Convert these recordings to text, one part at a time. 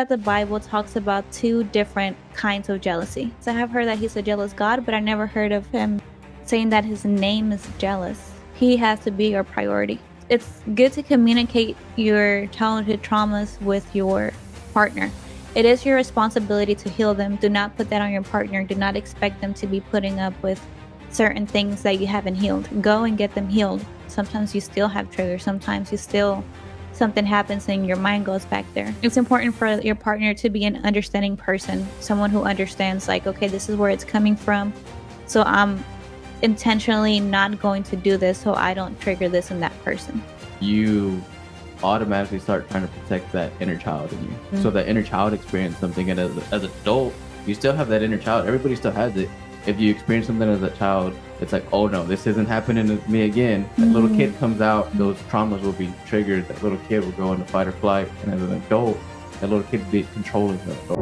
that the Bible talks about two different kinds of jealousy. So I have heard that he's a jealous God, but I never heard of him saying that his name is jealous. He has to be your priority. It's good to communicate your childhood traumas with your partner. It is your responsibility to heal them. Do not put that on your partner. Do not expect them to be putting up with certain things that you haven't healed. Go and get them healed. Sometimes you still have triggers. Sometimes you still something happens and your mind goes back there. It's important for your partner to be an understanding person, someone who understands, like, okay, this is where it's coming from, so I'm intentionally not going to do this so I don't trigger this in that person. You automatically start trying to protect that inner child in you. So that inner child experienced something, and as an adult, you still have that inner child. Everybody still has it. If you experience something as a child, it's like, oh no, this isn't happening to me again. That little kid comes out, those traumas will be triggered. That little kid will go into fight or flight. And as an adult, that little kid will be controlling the adult.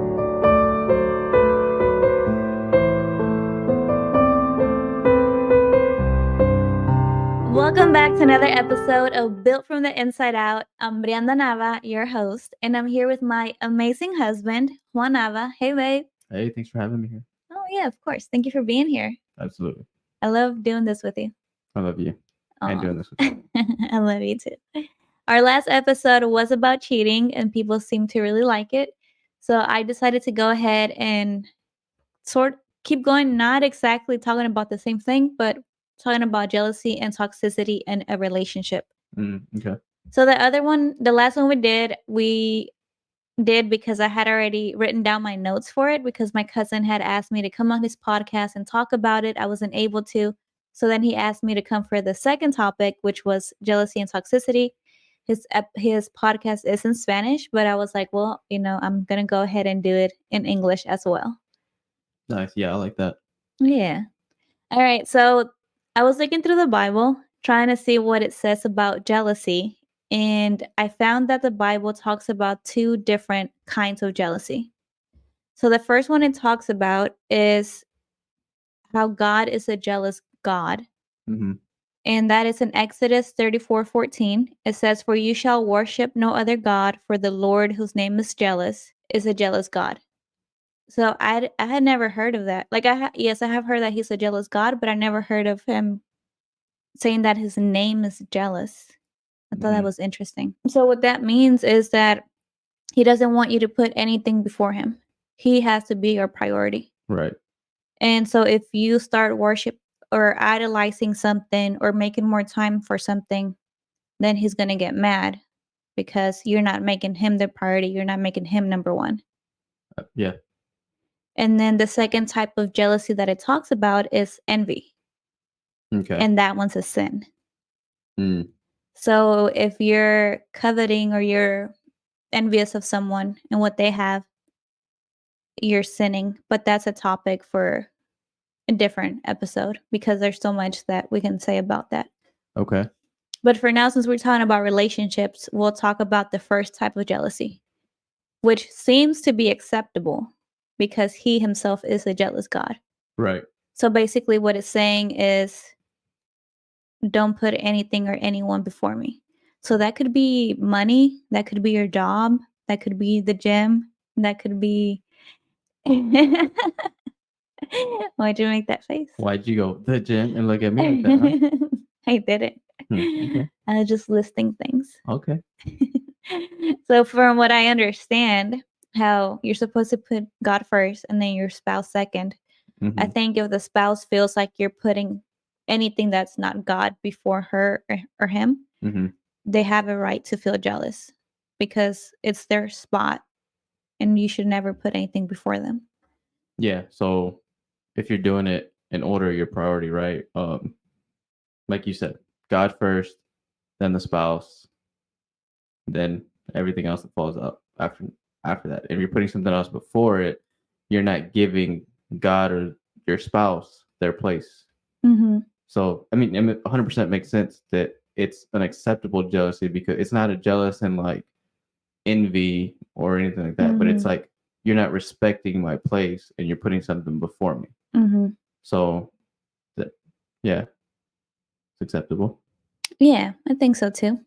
Welcome back to another episode of Built from the Inside Out. I'm Brianda Nava, your host, and I'm here with my amazing husband, Juan Nava. Hey, babe. Hey, thanks for having me here. Oh, yeah, of course. Thank you for being here. Absolutely. I love doing this with you. I love you. And Aw. doing this with you. I love you too. Our last episode was about cheating, and people seemed to really like it. So I decided to go ahead and keep going, not exactly talking about the same thing, but talking about jealousy and toxicity in a relationship. Okay. So the last one we did because I had already written down my notes for it because my cousin had asked me to come on his podcast and talk about it. I wasn't able to. So then he asked me to come for the second topic, which was jealousy and toxicity. His podcast is in Spanish, but I was like, well, I'm going to go ahead and do it in English as well. Nice. Yeah, I like that. Yeah. All right. So I was looking through the Bible, trying to see what it says about jealousy. And I found that the Bible talks about two different kinds of jealousy. So the first one it talks about is how God is a jealous God. Mm-hmm. And that is in Exodus 34:14. It says, "For you shall worship no other God, for the Lord, whose name is jealous, is a jealous God." So I had never heard of that. Like yes, I have heard that he's a jealous God, but I never heard of him saying that his name is jealous. I thought that was interesting. So what that means is that he doesn't want you to put anything before him. He has to be your priority. Right. And so if you start worship or idolizing something or making more time for something, then he's going to get mad because you're not making him the priority. You're not making him number one. Yeah. And then the second type of jealousy that it talks about is envy. Okay. And that one's a sin. Mm. So if you're coveting or you're envious of someone and what they have, you're sinning. But that's a topic for a different episode because there's so much that we can say about that. Okay. But for now, since we're talking about relationships, we'll talk about the first type of jealousy, which seems to be acceptable because he himself is a jealous God. Right. So basically what it's saying is, don't put anything or anyone before me. So that could be money, that could be your job, that could be the gym, that could be Why'd you make that face? Why'd you go to the gym and look at me like that? Huh? I didn't. Okay. I was just listing things. Okay. So from what I understand, how you're supposed to put God first and then your spouse second. I think if the spouse feels like you're putting anything that's not God before her or him, they have a right to feel jealous because it's their spot and you should never put anything before them. Yeah. So if you're doing it in order, your priority, right? Like you said, God first, then the spouse, then everything else that falls up after that. If you're putting something else before it, you're not giving God or your spouse their place. So I mean, 100% makes sense that it's an acceptable jealousy because it's not a jealous and like envy or anything like that, but it's like you're not respecting my place and you're putting something before me. So yeah, it's acceptable. Yeah, I think so too.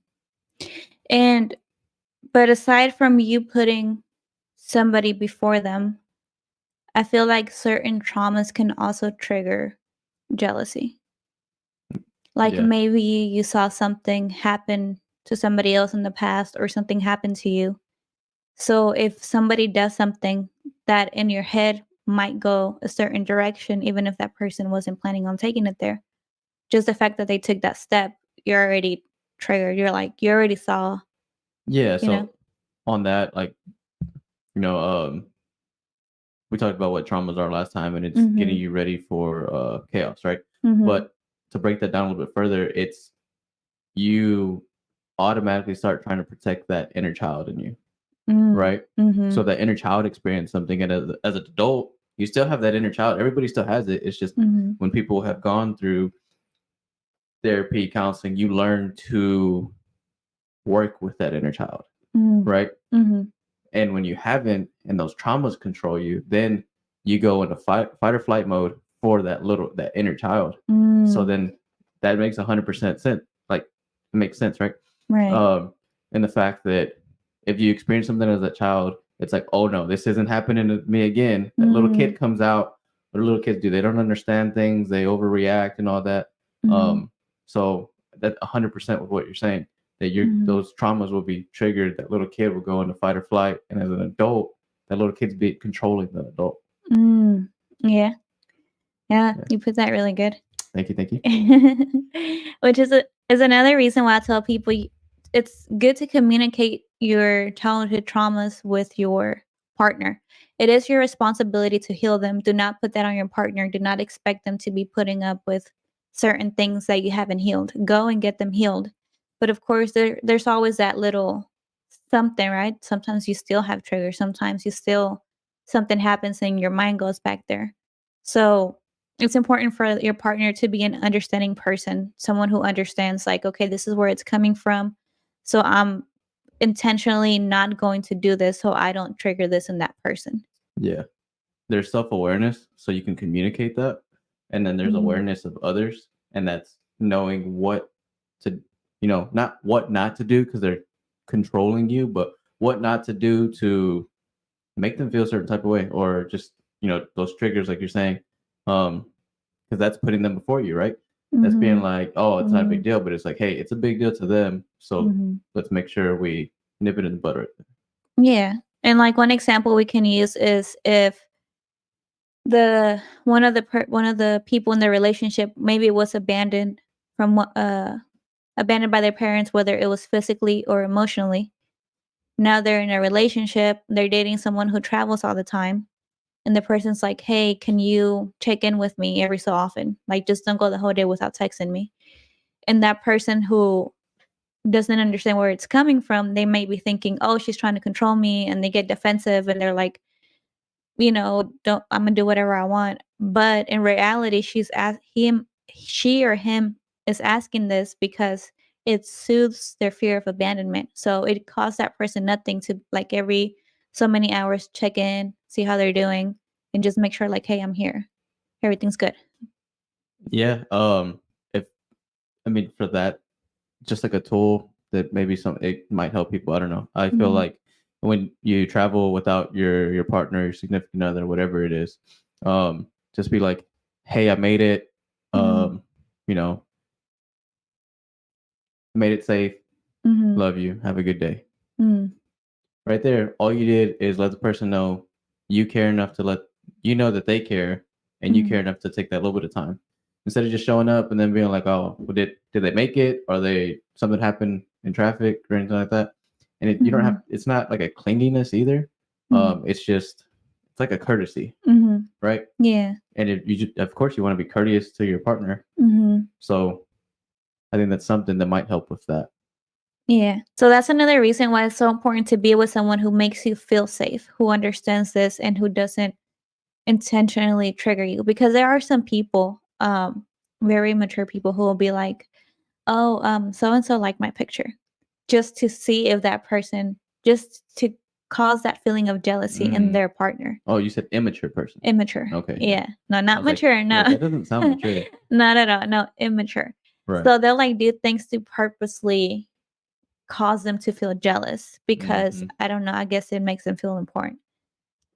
But aside from you putting somebody before them, I feel like certain traumas can also trigger jealousy. Like Yeah. maybe you saw something happen to somebody else in the past or something happened to you. So if somebody does something that in your head might go a certain direction, even if that person wasn't planning on taking it there, just the fact that they took that step, you're already triggered. You're like, you already saw, Yeah. you know? So on that, like, you know, we talked about what traumas are last time, and it's getting Mhm. you ready for chaos, right? Mhm. But to break that down a little bit further, it's you automatically start trying to protect that inner child in you, Mm. right? So Mhm. that inner child experienced something, and as an adult, you still have that inner child. Everybody still has it. It's just Mhm. when people have gone through therapy, counseling, you learn to work with that inner child, Mm. right? Mhm. And when you haven't, and those traumas control you, then you go into fight or flight mode for that inner child. So Mm. then that makes 100% sense. Like it makes sense, right? Right. And the fact that if you experience something as a child, it's like, oh no, this isn't happening to me again. That little Mm. kid comes out. What do little kids do? They don't understand things. They overreact and all that. Mhm. Um, so that 100% with what you're saying, that Mhm. those traumas will be triggered. That little kid will go into fight or flight, and as an adult, that little kid's be controlling the adult. Mm. Yeah. Yeah, Yeah. you put that really good. Thank you. Thank you. Which is another reason why I tell people it's good to communicate your childhood traumas with your partner. It is your responsibility to heal them. Do not put that on your partner. Do not expect them to be putting up with certain things that you haven't healed. Go and get them healed. But of course, there's always that little something, right? Sometimes you still have triggers. Sometimes you still something happens and your mind goes back there. So it's important for your partner to be an understanding person, someone who understands, like, okay, this is where it's coming from. So I'm intentionally not going to do this so I don't trigger this in that person. Yeah. There's self-awareness, so you can communicate that, and then there's Mhm. awareness of others, and that's knowing what to, not what not to do because they're controlling you, but what not to do to make them feel a certain type of way, or just those triggers like you're saying, because that's putting them before you, right? That's being Mhm. like, oh, it's not a big Mhm. deal, but it's like, hey, it's a big deal to them, so Mhm. let's make sure we nip it in the bud right there. Yeah. And like one example we can use is if the one of the people in the relationship maybe was abandoned from abandoned by their parents, whether it was physically or emotionally. Now they're in a relationship, they're dating someone who travels all the time, and the person's like, "Hey, can you check in with me every so often? Like, just don't go the whole day without texting me." And that person who doesn't understand where it's coming from, they may be thinking, "Oh, she's trying to control me," and they get defensive and they're like, "Don't I'm gonna do whatever I want." But in reality, she or him is asking this because it soothes their fear of abandonment. So it costs that person nothing to like every so many hours check in, see how they're doing, and just make sure like, "Hey, I'm here. Everything's good." Yeah. If I mean for that, just like a tool that maybe some it might help people. I don't know. I feel Mhm. like when you travel without your partner, your significant other, whatever it is, just be like, "Hey, I made it. Mhm. Um, you know, made it safe. Mhm. Love you. Have a good day." Mhm. Right there, all you did is let the person know you care enough to let you know that they care, and you care Mhm. enough to take that little bit of time instead of just showing up and then being like, "Oh, well, did they make it? Are they something happened in traffic or anything like that?" And you don't have. Mhm. It's not like a clinginess either. Mhm. It's like a courtesy, Mhm. right? Yeah. And if you just, of course, you want to be courteous to your partner. Mhm. So I think that's something that might help with that. Yeah. So that's another reason why it's so important to be with someone who makes you feel safe, who understands this and who doesn't intentionally trigger you. Because there are some people, very mature people who will be like, "Oh, so and so liked my picture," just to see if that person, just to cause that feeling of jealousy in Mm. their partner. Oh, you said immature person. Immature. Okay, yeah. Yeah. No, I not was like, mature. yeah, No, that doesn't sound mature. not at all. No, immature. Right. So they'll like do things to purposely cause them to feel jealous because Mhm. I don't know, I guess it makes them feel important.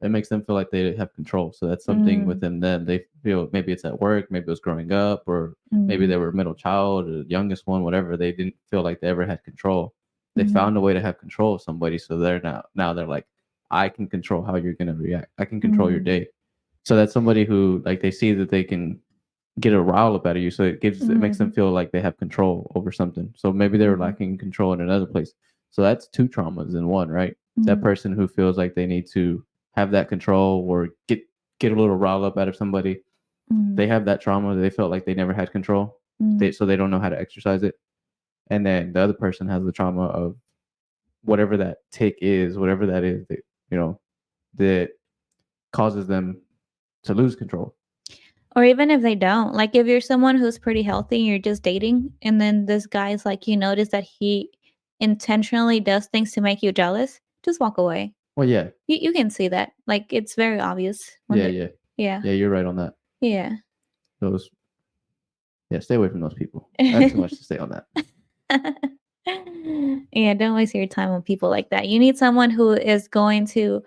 it makes them feel like they have control. So that's something within them. They feel maybe it's at work, maybe it was growing up, or maybe they were a middle child, or the youngest one, whatever. They didn't feel like they ever had control. They found a way to have control of somebody, so they're now they're like, I can control how you're gonna react. I can control your day. So that's somebody who, like, they see that they can get a rile up out of you. So it makes them feel like they have control over something. So maybe they were lacking control in another place. So that's two traumas in one, right? That person who feels like they need to have that control or get a little rile up out of somebody. They have that trauma. They felt like they never had control. So they don't know how to exercise it. And then the other person has the trauma of whatever that tick is, whatever that is, that, that causes them to lose control. Or even if they don't, like if you're someone who's pretty healthy and you're just dating, and then this guy's like, you notice that he intentionally does things to make you jealous, just walk away. Well, yeah. You can see that. Like, it's very obvious. Yeah. Yeah. Yeah, you're right on that. Yeah. Stay away from those people. I have too much to say on that. Yeah, don't waste your time on people like that. You need someone who is going to,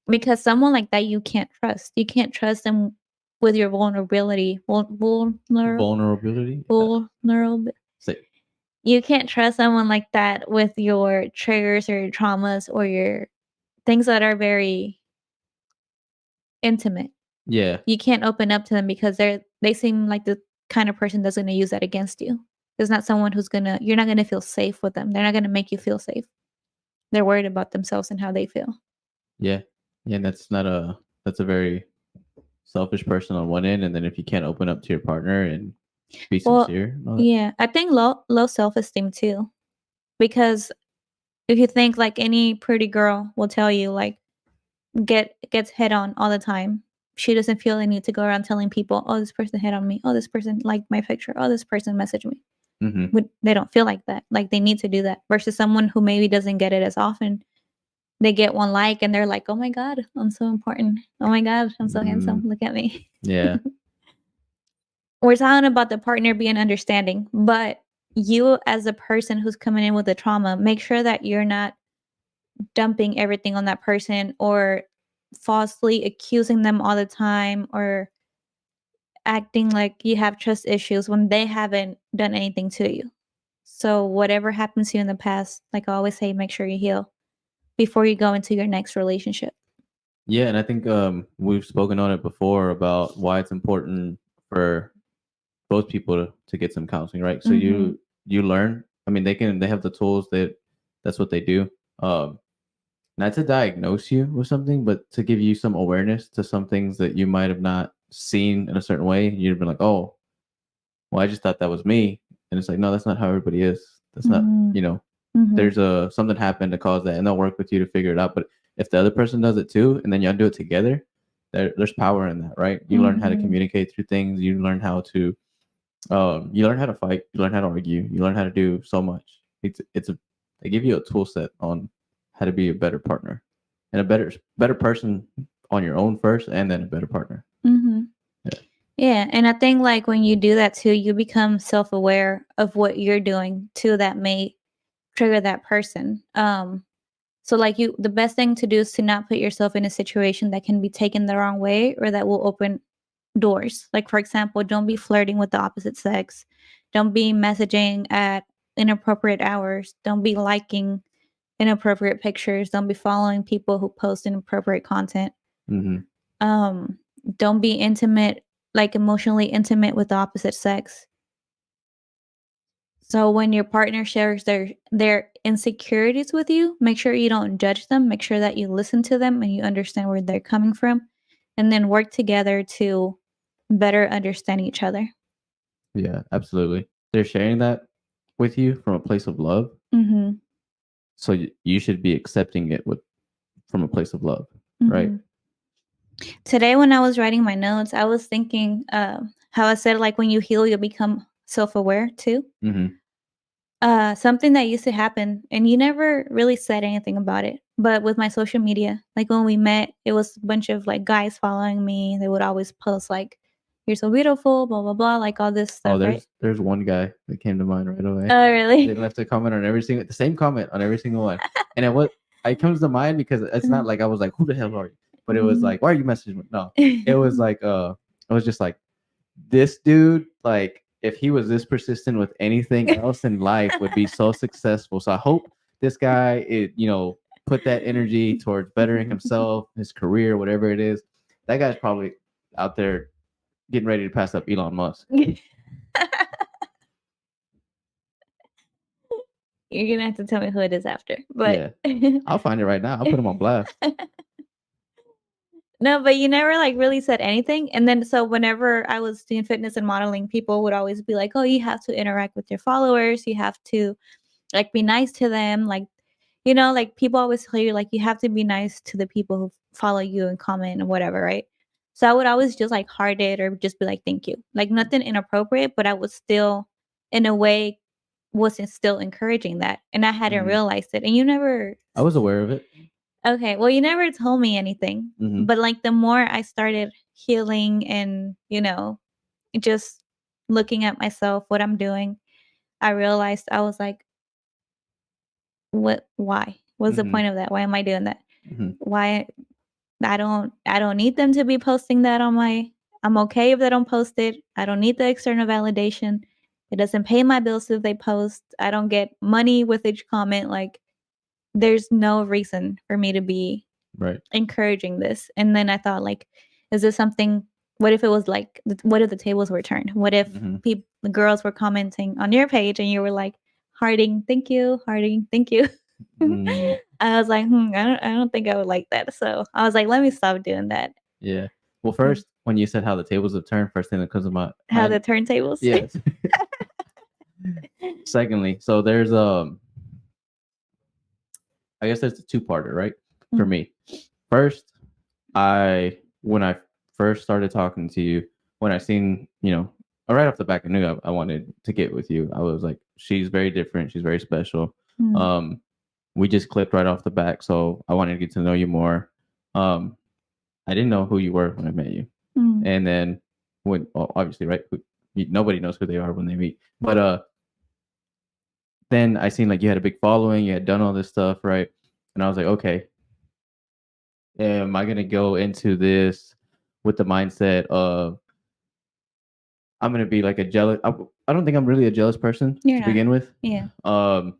because someone like that you can't trust. You can't trust them with your vulnerability. Vulnerability? Vulnerable. You can't trust someone like that with your triggers or your traumas or your things that are very intimate. Yeah. You can't open up to them because they seem like the kind of person that's going to use that against you. There's not someone you're not going to feel safe with them. They're not going to make you feel safe. They're worried about themselves and how they feel. Yeah. Yeah. And that's a very selfish person on one end. And then if you can't open up to your partner and be sincere. Yeah. I think low self-esteem too. Because if you think, like, any pretty girl will tell you, like, gets hit on all the time. She doesn't feel the need to go around telling people, oh, this person hit on me. Oh, this person liked my picture. Oh, this person messaged me. But they don't feel like that. Like, they need to do that. Versus someone who maybe doesn't get it as often. They get one like and they're like, oh my God, I'm so important. Oh my God, I'm so handsome. Look at me. Yeah. We're talking about the partner being understanding, but you as a person who's coming in with the trauma, make sure that you're not dumping everything on that person or falsely accusing them all the time or acting like you have trust issues when they haven't done anything to you. So whatever happens to you in the past, like I always say, make sure you heal before you go into your next relationship. Yeah, and I think we've spoken on it before about why it's important for both people to get some counseling, right? So you learn. I mean, they have the tools that's what they do. Not to diagnose you with something, but to give you some awareness to some things that you might have not seen in a certain way. You'd be like, oh, well, I just thought that was me. And it's like, no, that's not how everybody is. That's not, there's something happened to cause that, and they'll work with you to figure it out. But if the other person does it too, and then y'all do it together, there's power in that, right? You learn how to communicate through things. You learn how to fight. You learn how to argue. You learn how to do so much. They give you a tool set on how to be a better partner and a better person on your own first, and then a better partner. Yeah, and I think, like, when you do that too, you become self-aware of what you're doing too that may trigger that person. So, like, the best thing to do is to not put yourself in a situation that can be taken the wrong way or that will open doors. Like, for example, don't be flirting with the opposite sex. Don't be messaging at inappropriate hours. Don't be liking inappropriate pictures. Don't be following people who post inappropriate content. Don't be intimate, like emotionally intimate with the opposite sex. So when your partner shares their insecurities with you, make sure you don't judge them. Make sure that you listen to them and you understand where they're coming from, and then work together to better understand each other. Yeah, absolutely. They're sharing that with you from a place of love. So you should be accepting it from a place of love, right? Today, when I was writing my notes, I was thinking how I said, like, when you heal, you'll become self-aware too. Something that used to happen, and you never really said anything about it, but with my social media, like when we met, it was a bunch of like guys following me. They would always post like, "You're so beautiful," blah blah blah, like all this stuff. There's one guy that came to mind right away. Oh, really? They left a comment on the same comment on every single one, and it comes to mind because it's not like I was like, "Who the hell are you?" but it was Mhm. like, why are you messaging me? No, it was like, it was just like, this dude, like, if he was this persistent with anything else in life, would be so successful. So I hope this guy, put that energy towards bettering himself, his career, whatever it is. That guy's probably out there getting ready to pass up Elon Musk. You're gonna have to tell me who it is after, but I'll find it right now. I'll put him on blast. No, but you never like really said anything. And then so whenever I was doing fitness and modeling, people would always be like, "Oh, you have to interact with your followers. You have to like be nice to them." Like, like people always tell you like you have to be nice to the people who follow you and comment and whatever, right? So I would always just like heart it or just be like, "Thank you." Like nothing inappropriate, but I was still in a way wasn't still encouraging that. And I hadn't Mhm. realized it. And you never I was aware of it. Okay, well, you never told me anything, Mhm. but, like, the more I started healing and, just looking at myself, what I'm doing, I realized I was like, "What why? What's the Mhm. point of that? Why am I doing that? Mhm. Why I don't need them to be posting that on my I'm okay if they don't post it. I don't need the external validation. It doesn't pay my bills if they post. I don't get money with each comment, like, there's no reason for me to be Right. encouraging this. And then I thought, like, is this something? What if it was like, what if the tables were turned? What if Mhm. the girls were commenting on your page and you were like, "Harding, thank you, Harding, thank you." Mm, I was like, I don't think I would like that. So I was like, let me stop doing that. yeah. Well, Mm. first, when you said how the tables have turned, first thing that comes to my How mind, the turntables? yes. Secondly, so there's I guess there's a two-parter, right? For Mm, me. First, when I first started talking to you, when I seen, right off the back, I knew I wanted to get with you. I was like, she's very different. She's very special. mm, Um, we just clicked right off the back, so I wanted to get to know you more. I didn't know who you were when I met you, mm, and then obviously, right? Nobody knows who they are when they meet, but then I seen like you had a big following, you had done all this stuff, right? And I was like, okay, am I gonna go into this with the mindset of I'm gonna be like a jealous? I don't think I'm really a jealous person you're to not. begin with. Yeah. Um,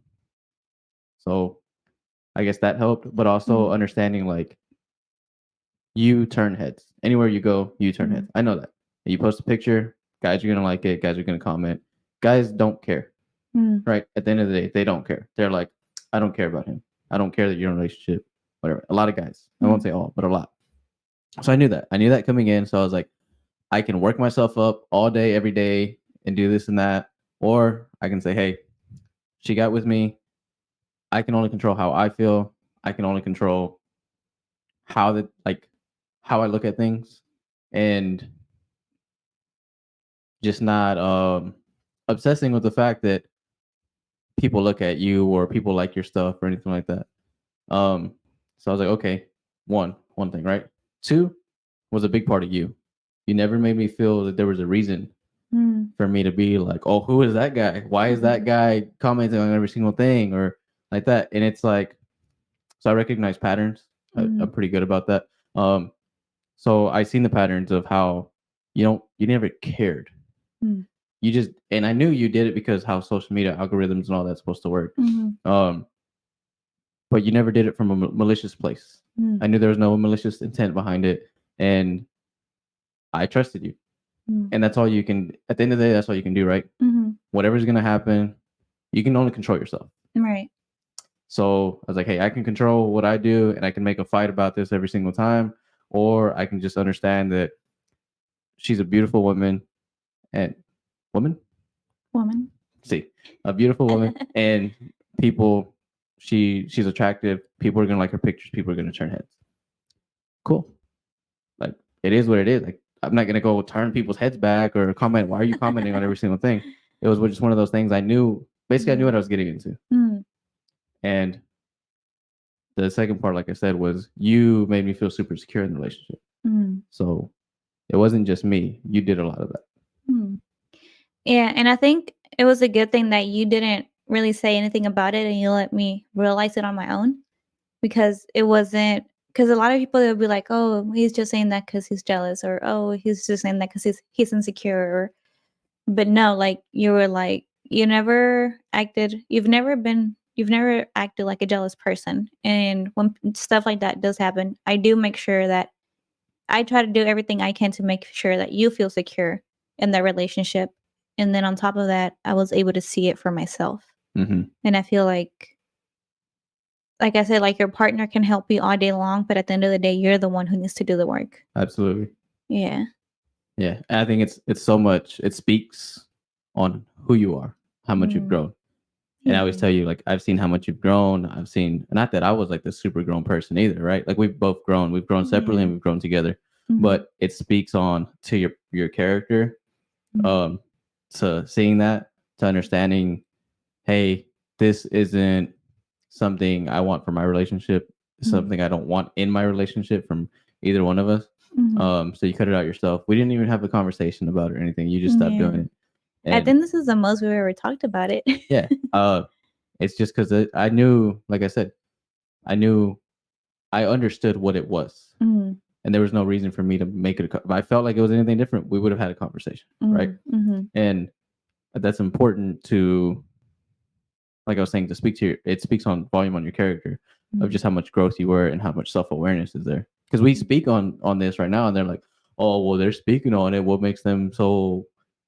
so I guess that helped, but also Mm, understanding like you turn heads anywhere you go. You turn mm, heads. I know that. You post a picture, guys are gonna like it. Guys are gonna comment. Guys don't care, mm, right? At the end of the day, they don't care. They're like, I don't care about him. I don't care that you're in a relationship. Whatever. A lot of guys. I won't mm, say all, but a lot. So I knew that. I knew that coming in. So I was like, I can work myself up all day, every day, and do this and that. Or I can say, hey, she got with me. I can only control how I feel. I can only control how I look at things, and just not obsessing with the fact that people look at you or people like your stuff or anything like that. Um, so I was like, okay, one thing, right? Two was a big part of you. You never made me feel that there was a reason mm, for me to be like, oh, who is that guy? Why is that mm, guy commenting on every single thing or like that? And it's like, so I recognize patterns. I'm mm, pretty good about that. Um, so I seen the patterns of how you never cared. mm, You just, and I knew you did it because how social media algorithms and all that's supposed to work. mhm, Um, but you never did it from a malicious place. mm, I knew there was no malicious intent behind it, and I trusted you. mm, And that's all you can. At the end of the day, that's all you can do, right? mhm. Whatever's gonna happen, you can only control yourself. Right. So I was like, hey, I can control what I do, and I can make a fight about this every single time, or I can just understand that she's a beautiful woman and woman. Woman. See, a beautiful woman, and people. She's attractive. People are gonna like her pictures. People are gonna turn heads. Cool. Like it is what it is. Like I'm not gonna go turn people's heads back or comment. Why are you commenting on every single thing? It was just one of those things. I knew. Basically, I knew what I was getting into. Mm, And the second part, like I said, was you made me feel super secure in the relationship. mm, So it wasn't just me. You did a lot of that. mm. Yeah, and I think it was a good thing that you didn't really say anything about it and you let me realize it on my own because it wasn't because a lot of people they'll be like, "Oh, he's just saying that because he's jealous," or "Oh, he's just saying that because he's insecure." But no, like you were like you've never acted like a jealous person, and when stuff like that does happen, I do make sure that I try to do everything I can to make sure that you feel secure in that relationship, and then on top of that, I was able to see it for myself, Mm-hmm. and I feel like I said, like your partner can help you all day long, but at the end of the day, you're the one who needs to do the work. Absolutely. Yeah. Yeah. And I think it's so much, it speaks on who you are, how much you've Mm. grown. And I always tell you, like, I've seen how much you've grown. I've seen, not that I was like the super grown person either, right? Like we've both grown. We've grown separately Yeah. and we've grown together. Mhm. But it speaks on to your character, Mhm. to seeing that, to understanding, hey, this isn't something I want for my relationship. It's Mhm. something I don't want in my relationship from either one of us. Mhm. So you cut it out yourself. We didn't even have a conversation about it or anything. You just stopped doing Yeah. it. I And think this is the most we've ever talked about it. yeah, it's just because I knew, like I said, I knew I understood what it was, Mhm. and there was no reason for me to make it. If I felt like it was anything different, we would have had a conversation, right? Mhm. And that's important to, like I was saying, to speak to your. It speaks on volume on your character of Mhm. just how much growth you were and how much self awareness is there. Because we speak on this right now, and they're like, "Oh, well, they're speaking on it. What makes them so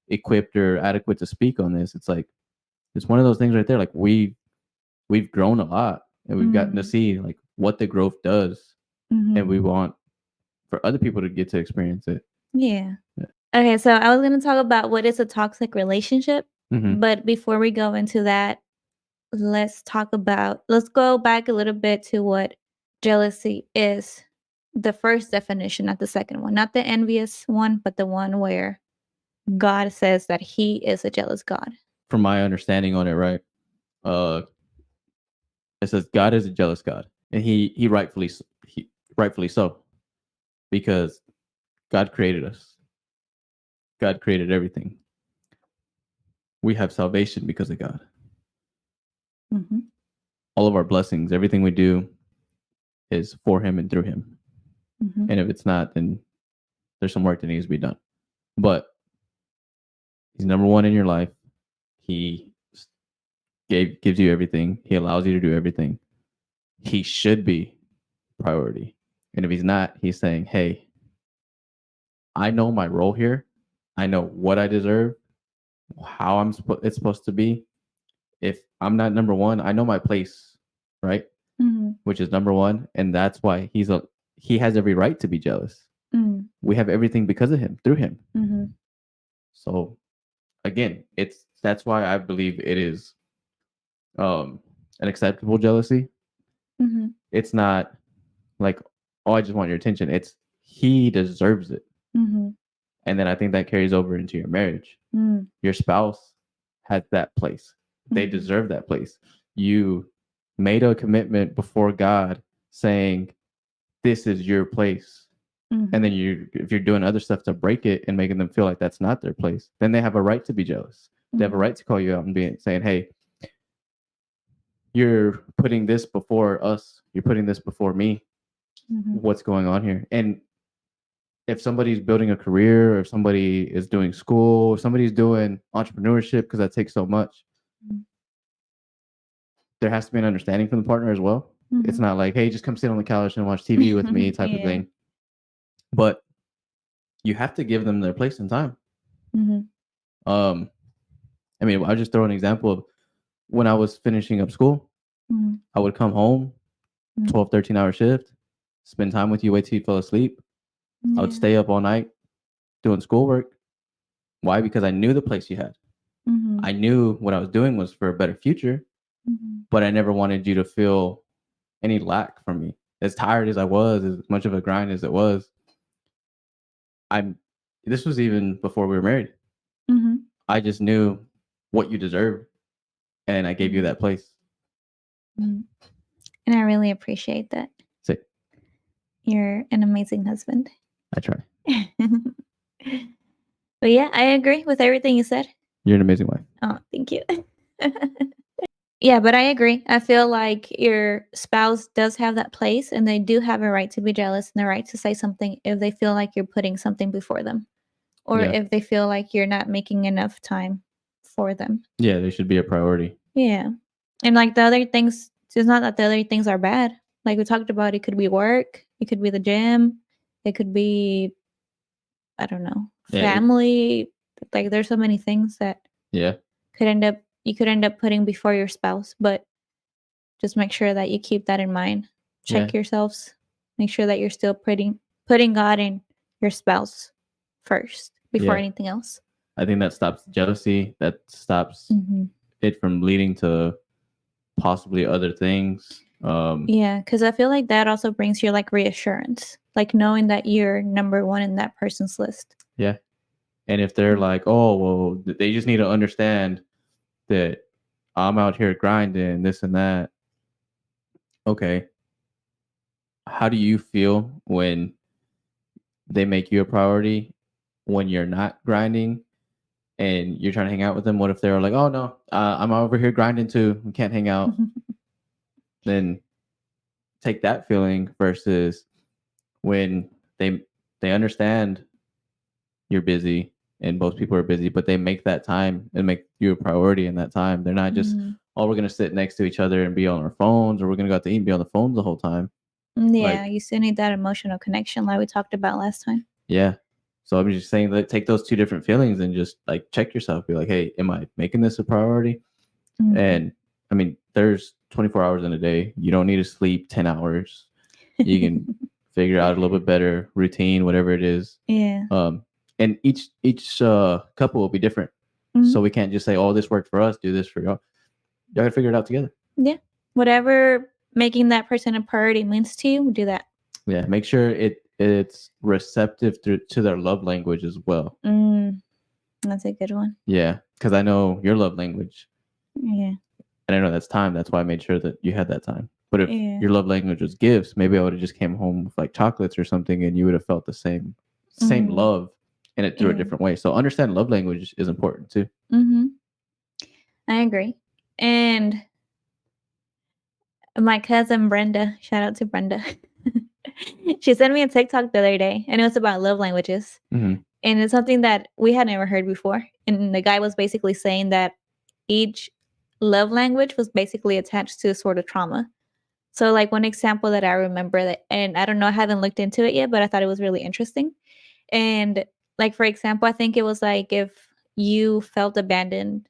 equipped or adequate to speak on this?" It's like it's one of those things right there. Like we've grown a lot and we've gotten to Mhm. see like what the growth does, and we Mhm. want for other people to get to experience it. Yeah. Yeah. Okay, so I was gonna talk about what is a toxic relationship, Hmm. but before we go into that, let's go back a little bit to what jealousy is. The first definition, not the second one, not the envious one, but the one where God says that he is a jealous God. From my understanding on it, right? Uh, it says God is a jealous God, and he rightfully so, because God created us. God created everything. We have salvation because of God. Mhm. All of our blessings, everything we do, is for Him and through Him. Mhm. And if it's not, then there's some work that needs to be done. But He's number one in your life. He gives you everything. He allows you to do everything. He should be priority. And if he's not, he's saying, "Hey, I know my role here. I know what I deserve, how it's supposed to be. If I'm not number one, I know my place, right? Mhm. Which is number one, and that's why he has every right to be jealous. Mhm. We have everything because of him, through him. Mhm. So again, that's why I believe it is an acceptable jealousy. Mhm. It's not like, oh, I just want your attention. It's he deserves it. Mhm. And then I think that carries over into your marriage. Mhm. Your spouse has that place. They Mhm. deserve that place. You made a commitment before God saying, this is your place. And Mhm. then if you're doing other stuff to break it and making them feel like that's not their place, then they have a right to be jealous. They have a Mhm. right to call you out and saying, hey, you're putting this before us. You're putting this before me. Mhm. What's going on here? And if somebody's building a career, or if somebody is doing school, if somebody's doing entrepreneurship, because that takes so much, Mhm. there has to be an understanding from the partner as well. It's Mhm. not like, hey, just come sit on the couch and watch TV with me type of Yeah. thing. But you have to give them their place and time. Mhm. Um, I mean, I'll just throw an example of when I was finishing up school, Mhm. I would come home, Mhm. 12, 13-hour shift, spend time with you, wait till you fell asleep. I would Yeah. stay up all night doing schoolwork. Why? Because I knew the place you had. Mhm. I knew what I was doing was for a better future, Mhm. but I never wanted you to feel any lack from me. As tired as I was, as much of a grind as it was, I'm this was even before we were married. Mhm. I just knew what you deserved and I gave you Mhm. that place. Mhm. And I really appreciate that. So You're an amazing husband. I try. But yeah, I agree with everything you said. You're an amazing wife. Oh, thank you. Yeah, but I agree. I feel like your spouse does have that place and they do have a right to be jealous and the right to say something if they feel like you're putting something before them or Yeah. if they feel like you're not making enough time for them. Yeah, they should be a priority. Yeah. And like the other things, it's not that the other things are bad. Like we talked about, it could be work, it could be the gym, it could be, I don't know, Yeah, family. Like there's so many things that yeah, you could end up putting before your spouse, but just make sure that you keep that in mind. yeah, Check yourselves. Make sure that you're still putting God and your spouse first before yeah. anything else. I think that stops jealousy. That stops Mhm. it from leading to possibly other things. Yeah, because I feel like that also brings you like reassurance, like knowing that you're number one in that person's list. Yeah. And if they're Mm. like, oh, well, they just need to understand that I'm out here grinding this and that. Okay. How do you feel when they make you a priority when you're not grinding and you're trying to hang out with them? What if they're like, oh, no, I'm over here grinding too. We can't hang out. Then take that feeling versus when they they understand you're busy and both people are busy, but they make that time and make you a priority in that time. They're not just, Mhm. oh, we're gonna sit next to each other and be on our phones, or we're gonna go out to eat and be on the phones the whole time. Yeah, Like, you still need that emotional connection, like we talked about last time. yeah. So I'm just saying that take those two different feelings and just like check yourself. Be like, hey, am I making this a priority? Mhm. And I mean, there's 24 hours in a day. You don't need to sleep 10 hours. You can figure out a little bit better routine, whatever it is. Yeah. And each couple will be different. Mhm. So we can't just say, "Oh, this worked for us. Do this for y'all." Y'all gotta figure it out together. Yeah. Whatever making that person a priority means to you, do that. Yeah, make sure it's receptive to their love language as well. Mm, that's a good one. Yeah, because I know your love language, Yeah. and I know that's time. That's why I made sure that you had that time. But if Yeah. your love language was gifts, maybe I would have just came home with like chocolates or something, and you would have felt the same Mhm. love in it through a Yeah. different way. So understand love language is important too. Mhm. I agree. And my cousin Brenda, shout out to Brenda. She sent me a TikTok the other day and it was about love languages. Hmm. And it's something that we had never heard before. And the guy was basically saying that each love language was basically attached to a sort of trauma. So like one example that I remember that, and I don't know, I haven't looked into it yet, but I thought it was really interesting. And like for example, I think it was like if you felt abandoned,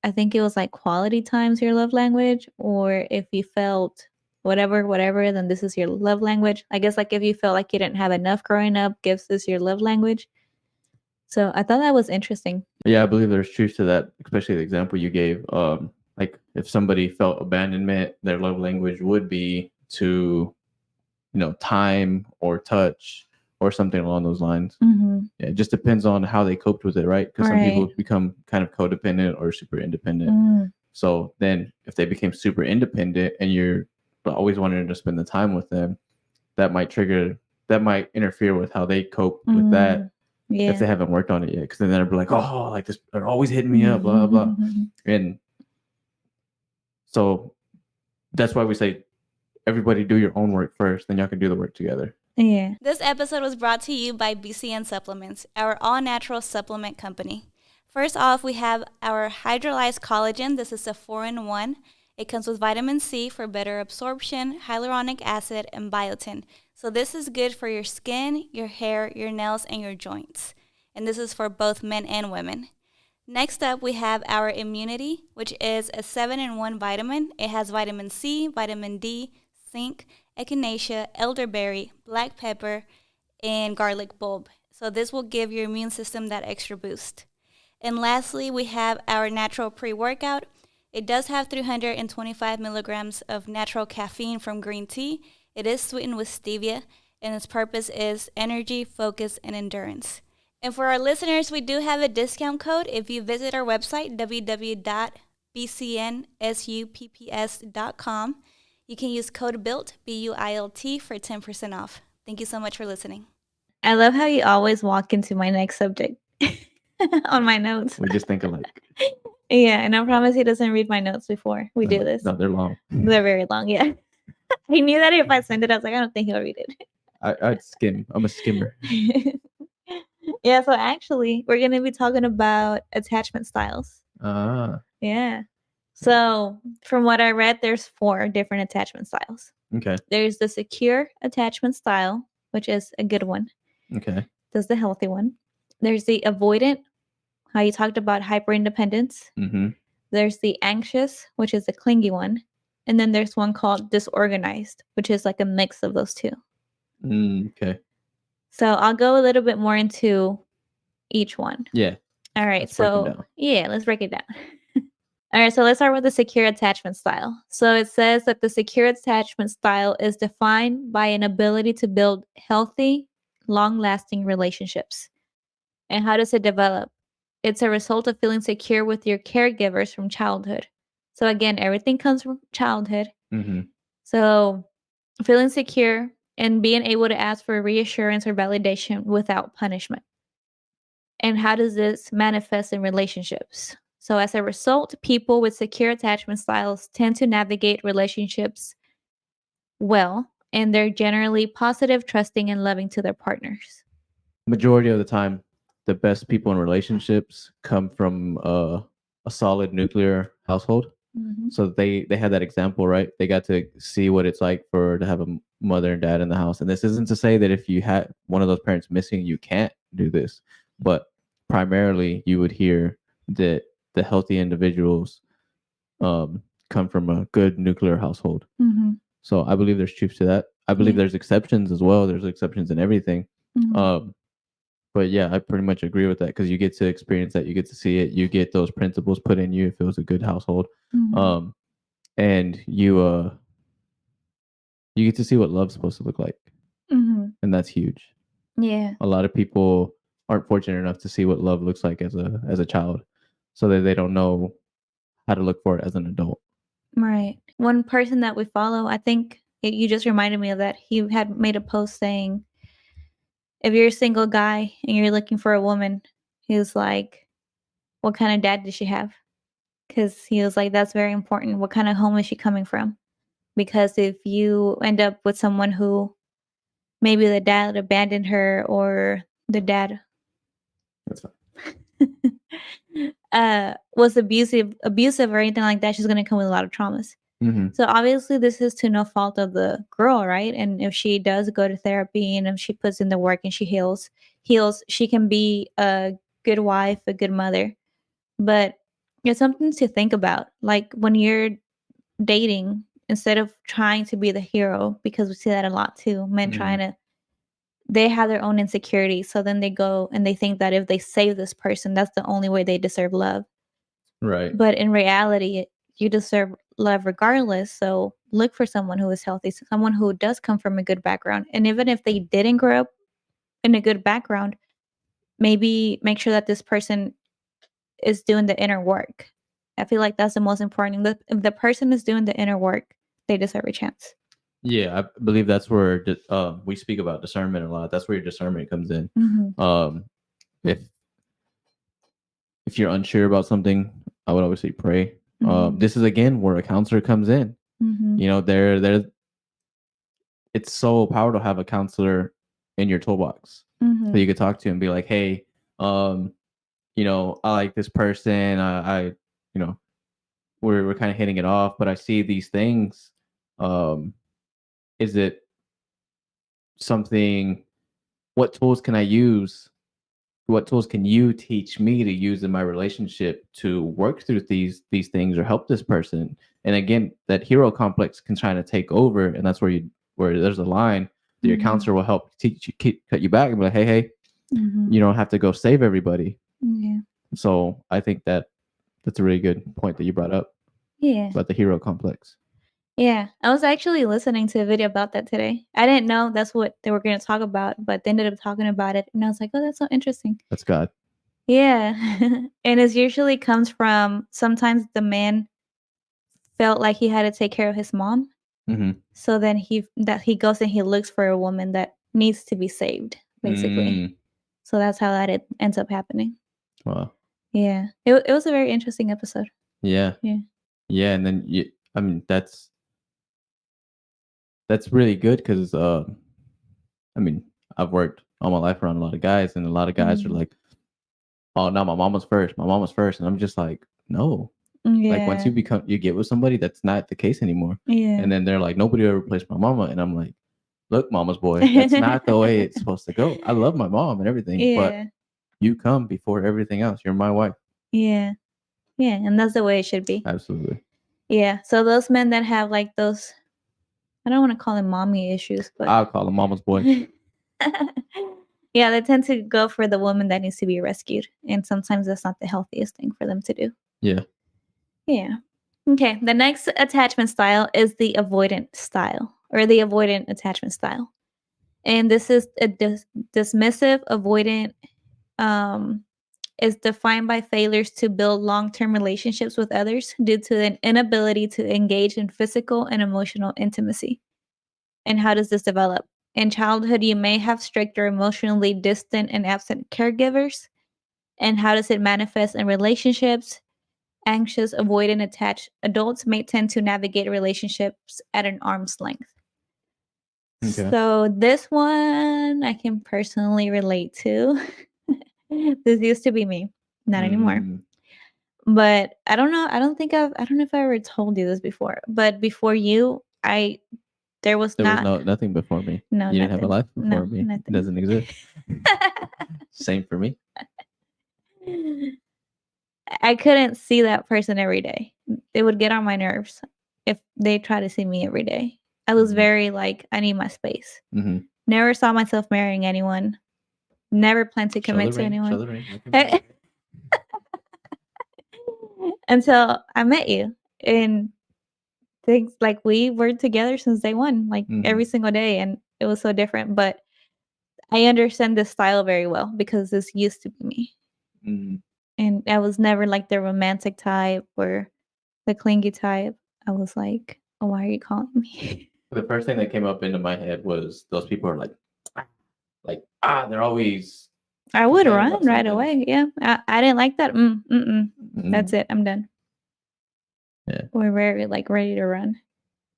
I think it was like quality time's your love language, or if you felt whatever, then this is your love language. I guess like if you felt like you didn't have enough growing up, gifts is your love language. So I thought that was interesting. Yeah, I believe there's truth to that, especially the example you gave. Like if somebody felt abandonment, their love language would be to, time or touch or something along those lines. Mhm. Yeah, it just depends on how they coped with it, right? Because some people Right. become kind of codependent or super independent. Mm. So then if they became super independent and you're always wanting to spend the time with them, that might interfere with how they cope with that Mm. if Yeah. they haven't worked on it yet. Because then they'll be like, oh, like this, they're always hitting me up, blah, blah, blah. And so that's why we say everybody do your own work first, then y'all can do the work together. Yeah. This episode was brought to you by BCN Supplements, our all-natural supplement company. First off, we have our hydrolyzed collagen. This is a 4-in-1. It comes with vitamin C for better absorption, hyaluronic acid, and biotin. So this is good for your skin, your hair, your nails, and your joints. And this is for both men and women. Next up, we have our immunity, which is a 7-in-1 vitamin. It has vitamin C, vitamin D, zinc, echinacea, elderberry, black pepper, and garlic bulb. So this will give your immune system that extra boost. And lastly, we have our natural pre-workout. It does have 325 milligrams of natural caffeine from green tea. It is sweetened with stevia, and its purpose is energy, focus, and endurance. And for our listeners, we do have a discount code. If you visit our website, www.bcnsupps.com, you can use code BUILT, B-U-I-L-T, for 10% off. Thank you so much for listening. I love how you always walk into my next subject on my notes. We just think alike. Yeah, and I promise he doesn't read my notes before we do this. No, they're long. They're very long, yeah. I knew that if I send it, I was like, I don't think he'll read it. I'd skim. I'm a skimmer. Yeah, so actually, we're going to be talking about attachment styles. Ah, Yeah. So, from what I read, there's 4 different attachment styles. okay. There's the secure attachment style, which is a good one. Okay. That's the healthy one. There's the avoidant, how you talked about hyper independence. Mm-hmm. There's the anxious, which is the clingy one. And then there's one called disorganized, which is like a mix of those 2. Okay. So I'll go a little bit more into each one. Yeah. All right. Let's break 'em So, down. yeah, let's break it down. All right. So let's start with the secure attachment style. So it says that the secure attachment style is defined by an ability to build healthy, long lasting relationships. And how does it develop? It's a result of feeling secure with your caregivers from childhood. So again, everything comes from childhood. Mm-hmm. So feeling secure and being able to ask for reassurance or validation without punishment. And how does this manifest in relationships? So as a result, people with secure attachment styles tend to navigate relationships well, and they're generally positive, trusting, and loving to their partners. Majority of the time, the best people in relationships come from a solid nuclear household. So they had that example, right? They got to see what it's like to have a mother and dad in the house. And this isn't to say that if you had one of those parents missing, you can't do this. But primarily, you would hear that the healthy individuals come from a good nuclear household. Mm-hmm. So I believe there's truth to that. I believe there's exceptions as well. There's exceptions in everything. Mm-hmm. But yeah, I pretty much agree with that because you get to experience that. You get to see it. You get those principles put in you if it was a good household. Mm-hmm. And you get to see what love's supposed to look like. Mm-hmm. And that's huge. Yeah. A lot of people aren't fortunate enough to see what love looks like as a child, so that they don't know how to look for it as an adult. Right. One person that we follow, I think you just reminded me of that. He had made a post saying, if you're a single guy and you're looking for a woman, he was like, what kind of dad does she have? Because he was like, that's very important. What kind of home is she coming from? Because if you end up with someone who maybe the dad abandoned her or the dad That's fine. was abusive or anything like that, she's going to come with a lot of traumas. Mm-hmm. So obviously this is to no fault of the girl, right? And if she does go to therapy and if she puts in the work and she heals, she can be a good wife, a good mother. But it's something to think about. Like when you're dating, instead of trying to be the hero, because we see that a lot too, men trying to, they have their own insecurities. So then they go and they think that if they save this person, that's the only way they deserve love. Right. But in reality, you deserve love regardless. So look for someone who is healthy, someone who does come from a good background. And even if they didn't grow up in a good background, maybe make sure that this person is doing the inner work. I feel like that's the most important. If the person is doing the inner work, they deserve a chance. Yeah, I believe that's where we speak about discernment a lot. That's where your discernment comes in. Mm-hmm. If you're unsure about something, I would always say pray. Mm-hmm. This is again where a counselor comes in. Mm-hmm. You know, it's so powerful to have a counselor in your toolbox Mm-hmm. that you could talk to and be like, hey, you know, I like this person. I you know, we're kind of hitting it off, but I see these things. Is it something? What tools can I use? What tools can you teach me to use in my relationship to work through these things or help this person? And again, that hero complex can try to take over, and that's where there's a line that your counselor will help teach you, cut you back, and be like, hey, you don't have to go save everybody. Yeah. So I think that's a really good point that you brought up. Yeah. About the hero complex. Yeah, I was actually listening to a video about that today. I didn't know that's what they were going to talk about, but they ended up talking about it. And I was like, oh, that's so interesting. That's God. Yeah. And it usually comes from sometimes the man felt like he had to take care of his mom. Mm-hmm. So then he goes and he looks for a woman that needs to be saved, basically. So that's how it ends up happening. Wow. Yeah. It was a very interesting episode. Yeah. Yeah. Yeah, and then I mean, that's really good because I mean, I've worked all my life around a lot of guys, and a lot of guys are Mm. like, "Oh, no, my mom was first. My mom was first," and I'm just like, "No." Like once Yeah. you get with somebody, that's not the case anymore. Yeah. And then they're like, "Nobody ever replaced my mama," and I'm like, "Look, mama's boy, that's not the way it's supposed to go. I love my mom and everything, but Yeah. you come before everything else. You're my wife." Yeah. Yeah. And that's the way it should be. Absolutely. Yeah. So those men that have like those, I don't want to call them mommy issues, but I'll call him mama's boy. yeah, they tend to go for the woman that needs to be rescued. And sometimes that's not the healthiest thing for them to do. Yeah. Yeah. Okay. The next attachment style is the avoidant style or the avoidant attachment style. And this is a dismissive avoidant is defined by failures to build long-term relationships with others due to an inability to engage in physical and emotional intimacy. And how does this develop? In childhood, you may have strict or emotionally distant and absent caregivers. And how does it manifest in relationships? Anxious, avoidant, attached adults may tend to navigate relationships at an arm's length. Okay. So this one I can personally relate to. This used to be me, not anymore. Mm, But I don't know. I don't know if I ever told you this before. But before you, there was There was not nothing before me. no You didn't have a nothing. life before No, me. It nothing. doesn't exist. Same for me. I couldn't see that person every day. It would get on my nerves if they try to see me every day. I was Mhm. very like, I need my space. Mm-hmm. Never saw myself marrying anyone. Never planned to commit to anyone. Show the ring. Look at me. Until I met you. And things like we were together since day one, like Mhm. every single day. And it was so different. But I understand this style very well because this used to be me. Mhm. And I was never like the romantic type or the clingy type. I was like, oh, why are you calling me? The first thing that came up into my head was those people are they're always I would complaining run about right something. away. Yeah. I didn't like that. That's Mm, it. I'm done. Yeah. We're very like ready to run.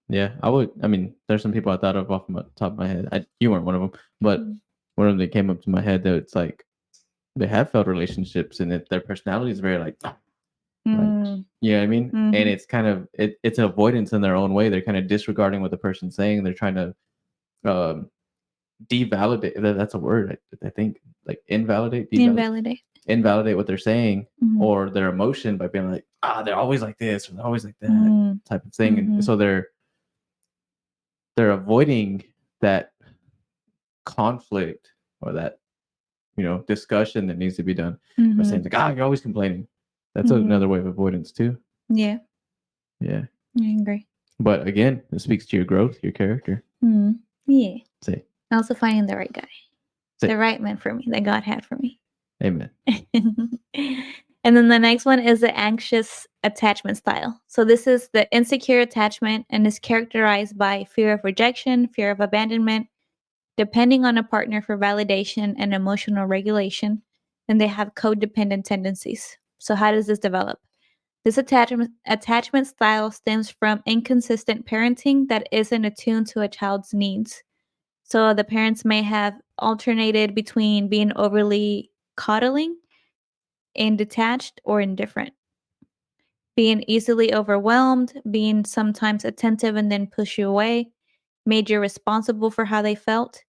Yeah, I would. I mean, there's some people I thought of off the top of my head. You weren't one of them, but Mm. one of them that came up to my head that it's like they have failed relationships and their personality is very like, Mm. you know what I mean? And Mhm. it's kind of it's avoidance in their own way. They're kind of disregarding what the person's saying. They're trying to um, devalidate. That's a word I think, like invalidate, invalidate what they're saying Mhm. or their emotion by being like, they're always like this or they're always like that Mm. type of thing. Mhm. And so they're avoiding that conflict or that discussion that needs to be done by saying Mhm. like, you're always complaining. That's Mhm. another way of avoidance too. Yeah, Yeah. I agree. But again, it speaks to your growth, your character. Mm. Yeah. Say Also finding the right guy, Say- the right man for me that God had for me. amen. And then the next one is the anxious attachment style. So this is the insecure attachment and is characterized by fear of rejection, fear of abandonment, depending on a partner for validation and emotional regulation. And they have codependent tendencies. So how does this develop? This attachment style stems from inconsistent parenting that isn't attuned to a child's needs. So the parents may have alternated between being overly coddling and detached or indifferent, being easily overwhelmed, being sometimes attentive and then push you away, made you responsible for how they felt.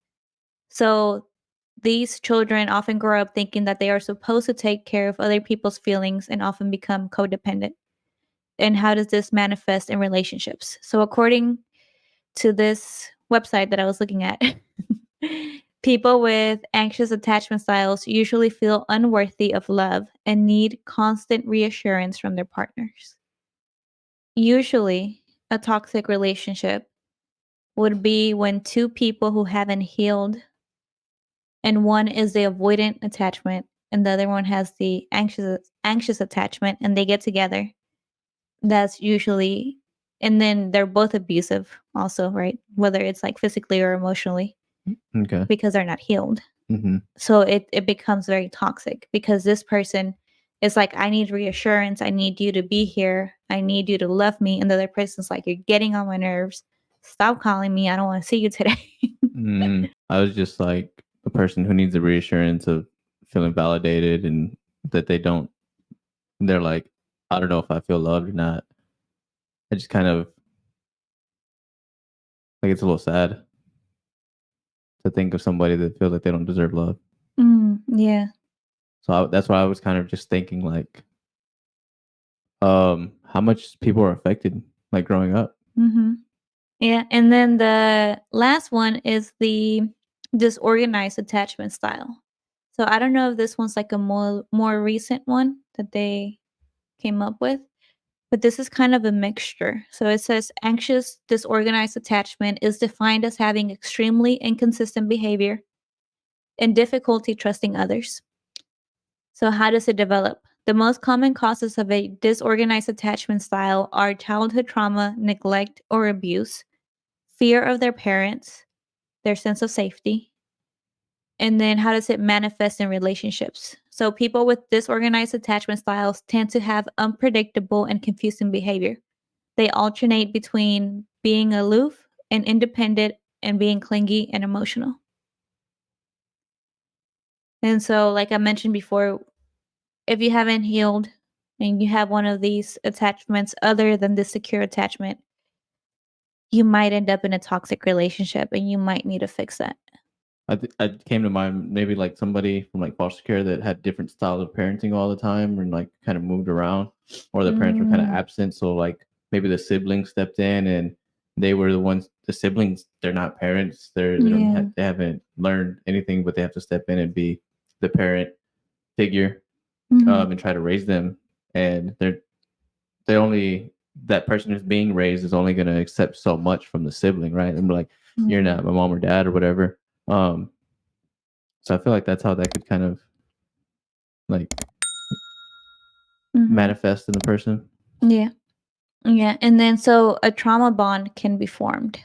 So these children often grow up thinking that they are supposed to take care of other people's feelings and often become codependent. And how does this manifest in relationships? So according to this website that I was looking at, people with anxious attachment styles usually feel unworthy of love and need constant reassurance from their partners. Usually, a toxic relationship would be when two people who haven't healed and one is the avoidant attachment and the other one has the anxious attachment and they get together. That's usually, and then they're both abusive also, right? Whether it's like physically or emotionally Okay. because they're not healed. Mm-hmm. So it becomes very toxic because this person It's like, I need reassurance. I need you to be here. I need you to love me. And the other person's like, you're getting on my nerves. Stop calling me. I don't want to see you today. I was just like a person who needs the reassurance of feeling validated and that they're like, I don't know if I feel loved or not. I just kind of like, it's a little sad to think of somebody that feels like they don't deserve love. Yeah. So that's why I was kind of just thinking like, how much people are affected like growing up. Yeah. And then the last one is the disorganized attachment style. So I don't know if this one's like a more recent one that they came up with, but this is kind of a mixture. So it says anxious disorganized attachment is defined as having extremely inconsistent behavior and difficulty trusting others. So how does it develop? The most common causes of a disorganized attachment style are childhood trauma, neglect or abuse, fear of their parents, their sense of safety. And then how does it manifest in relationships? So people with disorganized attachment styles tend to have unpredictable and confusing behavior. They alternate between being aloof and independent and being clingy and emotional. And so, like I mentioned before, if you haven't healed and you have one of these attachments other than the secure attachment, you might end up in a toxic relationship and you might need to fix that. I came to mind maybe like somebody from like foster care that had different styles of parenting all the time and like kind of moved around, or the parents were kind of absent. So like maybe the siblings stepped in and they were the ones. The siblings, they're not parents. They haven't learned anything, but they have to step in and be the parent figure, and try to raise them. And they only, that person who's being raised is only going to accept so much from the sibling, right? And be like, you're not my mom or dad or whatever. So I feel like that's how that could kind of like manifest in the person. Yeah. Yeah. And then so a trauma bond can be formed.